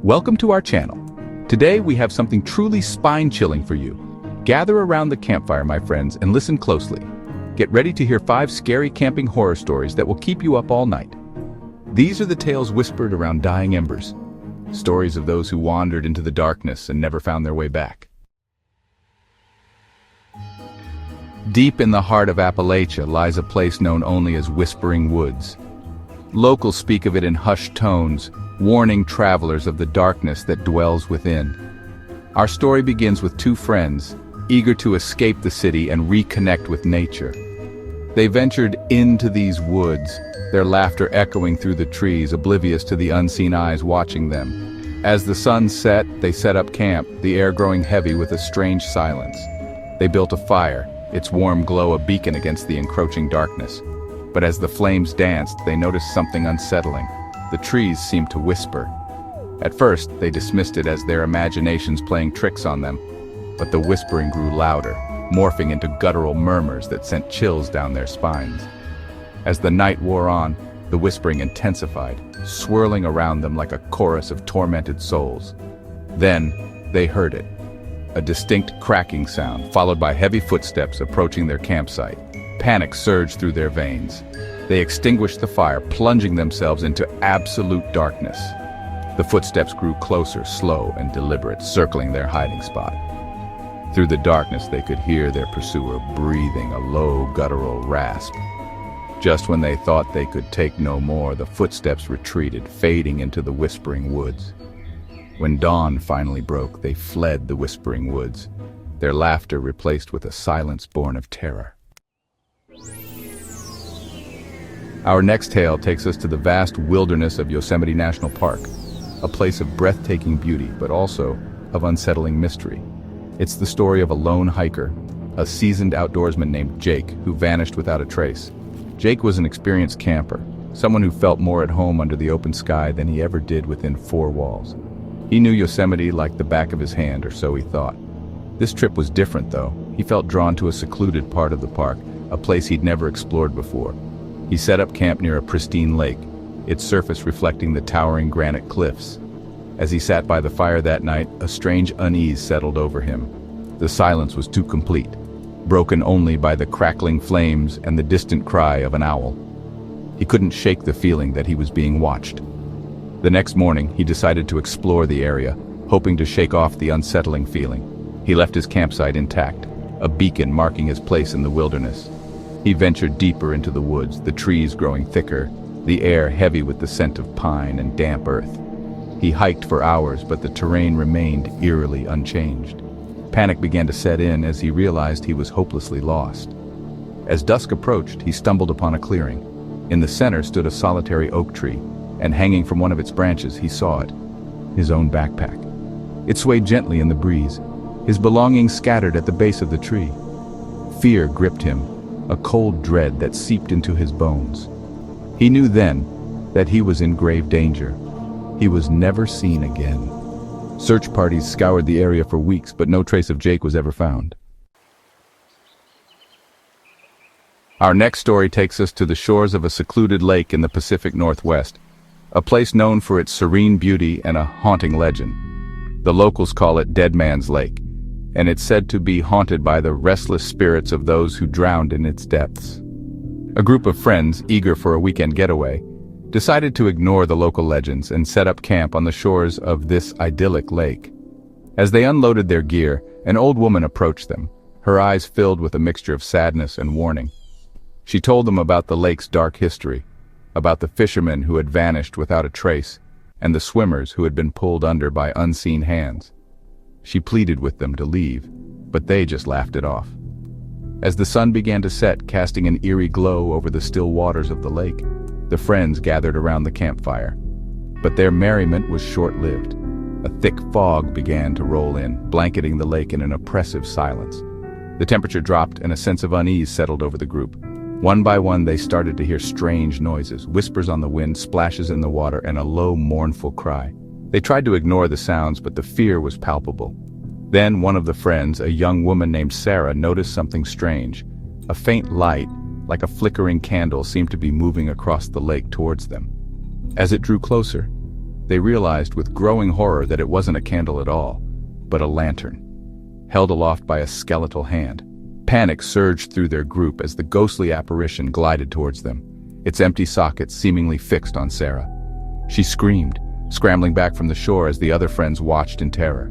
Welcome to our channel. Today we have something truly spine-chilling for you. Gather around the campfire, my friends, and listen closely. Get ready to hear 5 scary camping horror stories that will keep you up all night. These are the tales whispered around dying embers. Stories of those who wandered into the darkness and never found their way back. Deep in the heart of Appalachia lies a place known only as Whispering Woods. Locals speak of it in hushed tones, warning travelers of the darkness that dwells within. Our story begins with 2 friends, eager to escape the city and reconnect with nature. They ventured into these woods, their laughter echoing through the trees, oblivious to the unseen eyes watching them. As the sun set, they set up camp, the air growing heavy with a strange silence. They built a fire, its warm glow a beacon against the encroaching darkness. But as the flames danced, they noticed something unsettling. The trees seemed to whisper. At first, they dismissed it as their imaginations playing tricks on them, but the whispering grew louder, morphing into guttural murmurs that sent chills down their spines. As the night wore on, the whispering intensified, swirling around them like a chorus of tormented souls. Then, they heard it. A distinct cracking sound, followed by heavy footsteps approaching their campsite. Panic surged through their veins. They extinguished the fire, plunging themselves into absolute darkness. The footsteps grew closer, slow and deliberate, circling their hiding spot. Through the darkness, they could hear their pursuer breathing a low, guttural rasp. Just when they thought they could take no more, the footsteps retreated, fading into the Whispering Woods. When dawn finally broke, they fled the Whispering Woods, their laughter replaced with a silence born of terror. Our next tale takes us to the vast wilderness of Yosemite National Park, a place of breathtaking beauty, but also of unsettling mystery. It's the story of a lone hiker, a seasoned outdoorsman named Jake, who vanished without a trace. Jake was an experienced camper, someone who felt more at home under the open sky than he ever did within 4 walls. He knew Yosemite like the back of his hand, or so he thought. This trip was different, though. He felt drawn to a secluded part of the park, a place he'd never explored before. He set up camp near a pristine lake, its surface reflecting the towering granite cliffs. As he sat by the fire that night, a strange unease settled over him. The silence was too complete, broken only by the crackling flames and the distant cry of an owl. He couldn't shake the feeling that he was being watched. The next morning, he decided to explore the area, hoping to shake off the unsettling feeling. He left his campsite intact, a beacon marking his place in the wilderness. He ventured deeper into the woods, the trees growing thicker, the air heavy with the scent of pine and damp earth. He hiked for hours, but the terrain remained eerily unchanged. Panic began to set in as he realized he was hopelessly lost. As dusk approached, he stumbled upon a clearing. In the center stood a solitary oak tree, and hanging from one of its branches, he saw it, his own backpack. It swayed gently in the breeze, his belongings scattered at the base of the tree. Fear gripped him, a cold dread that seeped into his bones. He knew then that he was in grave danger. He was never seen again. Search parties scoured the area for weeks, but no trace of Jake was ever found. Our next story takes us to the shores of a secluded lake in the Pacific Northwest, a place known for its serene beauty and a haunting legend. The locals call it Dead Man's Lake, and it's said to be haunted by the restless spirits of those who drowned in its depths. A group of friends, eager for a weekend getaway, decided to ignore the local legends and set up camp on the shores of this idyllic lake. As they unloaded their gear, an old woman approached them, her eyes filled with a mixture of sadness and warning. She told them about the lake's dark history, about the fishermen who had vanished without a trace, and the swimmers who had been pulled under by unseen hands. She pleaded with them to leave, but they just laughed it off. As the sun began to set, casting an eerie glow over the still waters of the lake, the friends gathered around the campfire. But their merriment was short-lived. A thick fog began to roll in, blanketing the lake in an oppressive silence. The temperature dropped and a sense of unease settled over the group. One by one, they started to hear strange noises, whispers on the wind, splashes in the water, and a low, mournful cry. They tried to ignore the sounds, but the fear was palpable. Then one of the friends, a young woman named Sarah, noticed something strange. A faint light, like a flickering candle, seemed to be moving across the lake towards them. As it drew closer, They realized with growing horror that it wasn't a candle at all, but a lantern, held aloft by a skeletal hand. Panic surged through their group as the ghostly apparition glided towards them, its empty socket seemingly fixed on Sarah. She screamed, scrambling back from the shore as the other friends watched in terror.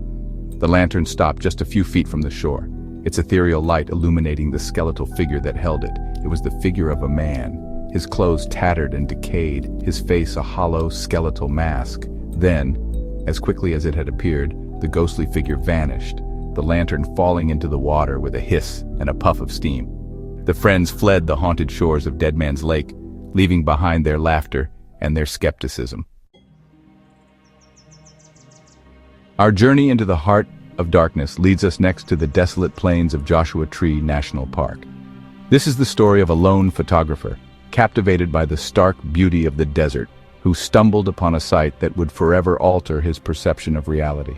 The lantern stopped just a few feet from the shore, its ethereal light illuminating the skeletal figure that held it. It was the figure of a man, his clothes tattered and decayed, his face a hollow, skeletal mask. Then, as quickly as it had appeared, the ghostly figure vanished, the lantern falling into the water with a hiss and a puff of steam. The friends fled the haunted shores of Dead Man's Lake, leaving behind their laughter and their skepticism. Our journey into the heart of darkness leads us next to the desolate plains of Joshua Tree National Park. This is the story of a lone photographer, captivated by the stark beauty of the desert, who stumbled upon a sight that would forever alter his perception of reality.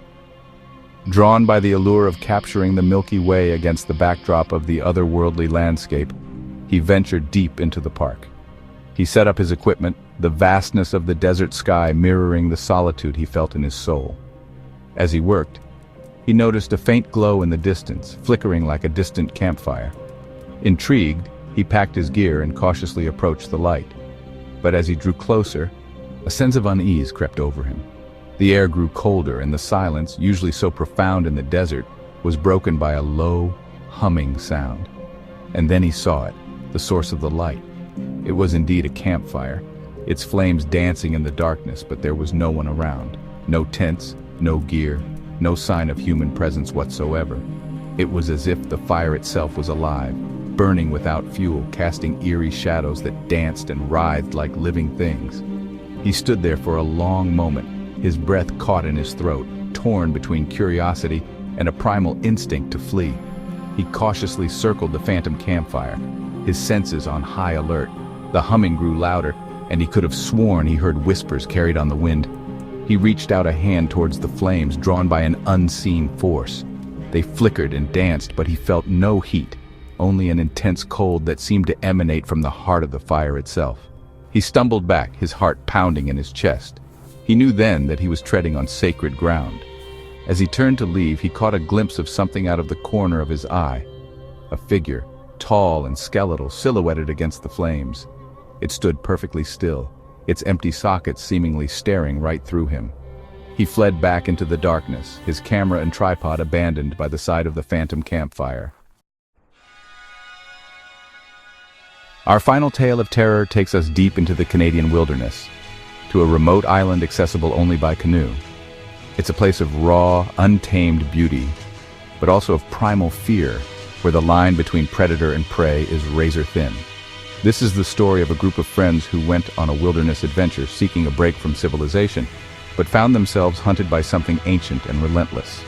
Drawn by the allure of capturing the Milky Way against the backdrop of the otherworldly landscape, he ventured deep into the park. He set up his equipment, the vastness of the desert sky mirroring the solitude he felt in his soul. As he worked, he noticed a faint glow in the distance, flickering like a distant campfire. Intrigued, he packed his gear and cautiously approached the light. But as he drew closer, a sense of unease crept over him. The air grew colder, and the silence, usually so profound in the desert, was broken by a low, humming sound. And then he saw it, the source of the light. It was indeed a campfire, its flames dancing in the darkness, but there was no one around. No tents, no gear, no sign of human presence whatsoever. It was as if the fire itself was alive, burning without fuel, casting eerie shadows that danced and writhed like living things. He stood there for a long moment, his breath caught in his throat, torn between curiosity and a primal instinct to flee. He cautiously circled the phantom campfire, his senses on high alert. The humming grew louder, and he could have sworn he heard whispers carried on the wind. He reached out a hand towards the flames, drawn by an unseen force. They flickered and danced, but he felt no heat, only an intense cold that seemed to emanate from the heart of the fire itself. He stumbled back, his heart pounding in his chest. He knew then that he was treading on sacred ground. As he turned to leave, he caught a glimpse of something out of the corner of his eye. A figure, tall and skeletal, silhouetted against the flames. It stood perfectly still, its empty sockets seemingly staring right through him. He fled back into the darkness, his camera and tripod abandoned by the side of the phantom campfire. Our final tale of terror takes us deep into the Canadian wilderness, to a remote island accessible only by canoe. It's a place of raw, untamed beauty, but also of primal fear, where the line between predator and prey is razor thin. This is the story of a group of friends who went on a wilderness adventure seeking a break from civilization, but found themselves hunted by something ancient and relentless.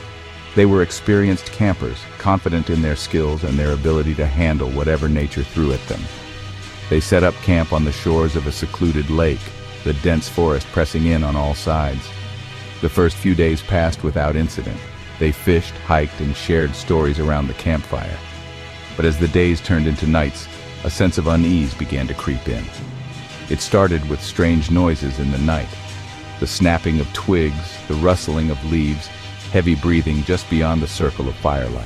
They were experienced campers, confident in their skills and their ability to handle whatever nature threw at them. They set up camp on the shores of a secluded lake, the dense forest pressing in on all sides. The first few days passed without incident. They fished, hiked, and shared stories around the campfire. But as the days turned into nights, a sense of unease began to creep in. It started with strange noises in the night, the snapping of twigs, the rustling of leaves, heavy breathing just beyond the circle of firelight.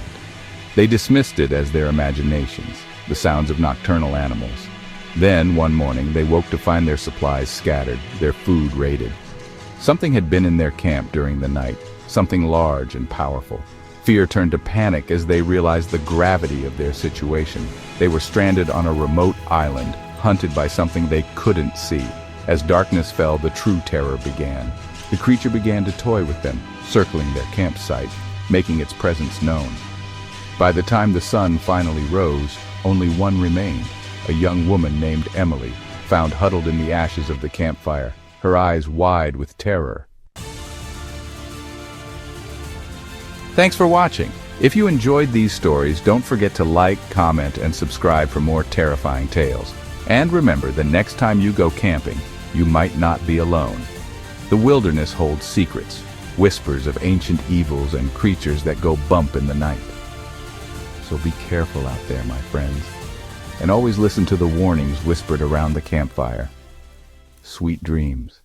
They dismissed it as their imaginations, the sounds of nocturnal animals. Then, one morning, they woke to find their supplies scattered, their food raided. Something had been in their camp during the night, something large and powerful. Fear turned to panic as they realized the gravity of their situation. They were stranded on a remote island, hunted by something they couldn't see. As darkness fell, the true terror began. The creature began to toy with them, circling their campsite, making its presence known. By the time the sun finally rose, only one remained, a young woman named Emily, found huddled in the ashes of the campfire, her eyes wide with terror. Thanks for watching. If you enjoyed these stories, don't forget to like, comment, and subscribe for more terrifying tales. And remember, the next time you go camping, you might not be alone. The wilderness holds secrets, whispers of ancient evils and creatures that go bump in the night. So be careful out there, my friends. And always listen to the warnings whispered around the campfire. Sweet dreams.